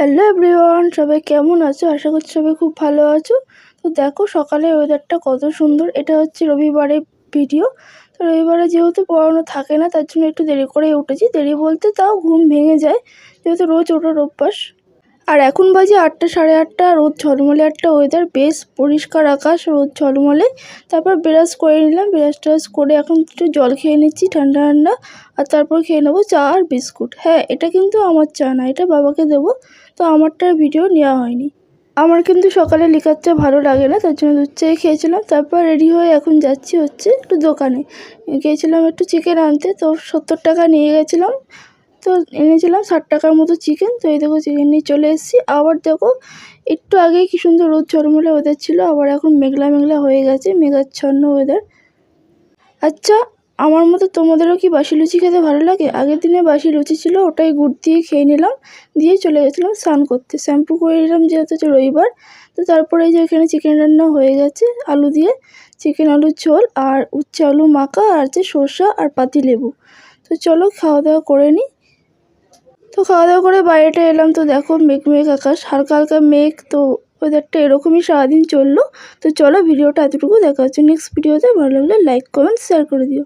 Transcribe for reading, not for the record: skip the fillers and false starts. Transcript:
Hello everyone, সবাই কেমন আছো? আশা করছি সবাই খুব ভালো আছো। তো দেখো সকালের ওয়েদারটা কত সুন্দর। এটা হচ্ছে রবিবারের ভিডিও। তো রবিবারে যেহেতু পড়ানো থাকে না, তার জন্য একটু দেরি করে উঠেছি। দেরি বলতে তাও ঘুম ভেঙে যায়, যেহেতু রোজ ওঠার অভ্যাস। আর এখন বাজে 8টা, সাড়ে 8টা। রোদ ঝলমলে একটা ওয়েদার, বেশ পরিষ্কার আকাশ, রোদ ঝলমলে। তারপর ব্রাশ করে নিলাম, ব্রাশ করে এখন একটু জল খেয়ে নিচ্ছি ঠান্ডা ঠান্ডা। আর তারপর খেয়ে নেবো চা আর বিস্কুট। হ্যাঁ, এটা কিন্তু আমার চা না, এটা বাবাকে দেবো। তো আমারটার ভিডিও নেওয়া হয়নি। আমার কিন্তু সকালে লিকার চা ভালো লাগে না, তার জন্য দুধ চাই খেয়েছিলাম। তারপর রেডি হয়ে এখন যাচ্ছি হচ্ছে একটু দোকানে। গিয়েছিলাম একটু চিকেন আনতে, তো 70 টাকা নিয়ে গেছিলাম। তো এনেছিলাম 60 টাকার মতো চিকেন। তো এই দেখো চিকেন নিয়ে চলে এসেছি। আবার দেখো একটু আগে কি সুন্দর রোদ ঝলমলে ওয়েদার ছিল, আবার এখন মেঘলা মেঘলা হয়ে গেছে, মেঘাচ্ছন্ন ওয়েদার। আচ্ছা, আমার মতো তোমাদেরও কি বাসি লুচি খেতে ভালো লাগে? আগের দিনে বাসি লুচি ছিল, ওটাই গুড় দিয়ে খেয়ে নিলাম। দিয়ে চলে গেছিলাম স্নান করতে, শ্যাম্পু করে নিলাম যেহেতু হচ্ছে রবিবার। তো তারপরে যে এখানে চিকেন রান্না হয়ে গেছে, আলু দিয়ে চিকেন আলুর ঝোল আর উচ্ছে আলু মাখা আর যে শসা আর পাতিলেবু। তো চলো খাওয়া দাওয়া করে নিই। তো খাওয়া দাওয়া করে বাইরেটা এলাম, তো দেখো মেঘ মেঘ আকাশ, হালকা হালকা মেঘ। তো ওয়েদারটা এরকমই সারাদিন চললো। তো চলো ভিডিওটা এতটুকু, দেখা হচ্ছে নেক্সট ভিডিওতে। ভালো লাগলে লাইক কমেন্ট শেয়ার করে দিও।